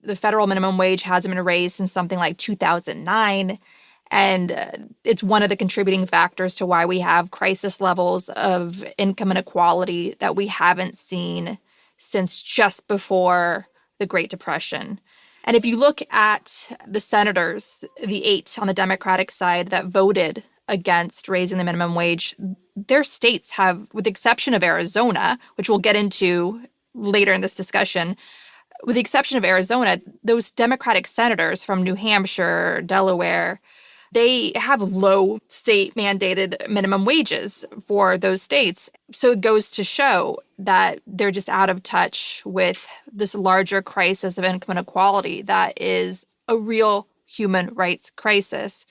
The federal minimum wage hasn't been raised since something like 2009. And it's one of the contributing factors to why we have crisis levels of income inequality that we haven't seen since just before the Great Depression. And if you look at the senators, the 8 on the Democratic side that voted against raising the minimum wage, their states have, with the exception of Arizona, which we'll get into later in this discussion, with the exception of Arizona, those Democratic senators from New Hampshire, Delaware, they have low state mandated minimum wages for those states. So it goes to show that they're just out of touch with this larger crisis of income inequality that is a real human rights crisis.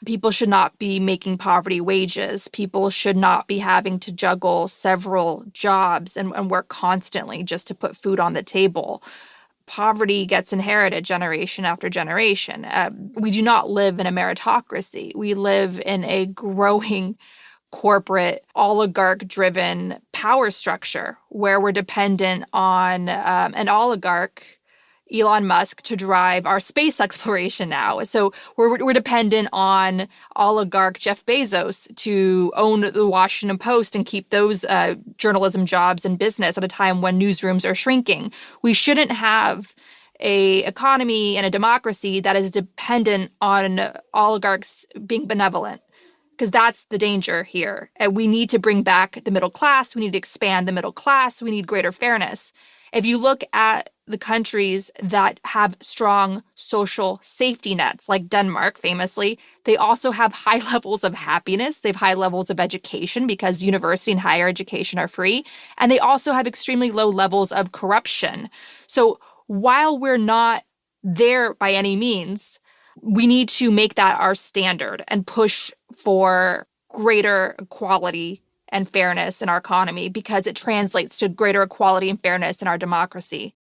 People should not be making poverty wages. People should not be having to juggle several jobs and work constantly just to put food on the table. Poverty gets inherited generation after generation. We do not live in a meritocracy. We live in a growing corporate oligarch-driven power structure where we're dependent on an oligarch, Elon Musk, to drive our space exploration now. So we're dependent on oligarch Jeff Bezos to own the Washington Post and keep those journalism jobs in business at a time when newsrooms are shrinking. We shouldn't have a economy and a democracy that is dependent on oligarchs being benevolent, because that's the danger here. And we need to bring back the middle class. We need to expand the middle class. We need greater fairness. If you look at the countries that have strong social safety nets, like Denmark famously, they also have high levels of happiness. They have high levels of education because university and higher education are free. And they also have extremely low levels of corruption. So while we're not there by any means, we need to make that our standard and push for greater equality and fairness in our economy because it translates to greater equality and fairness in our democracy.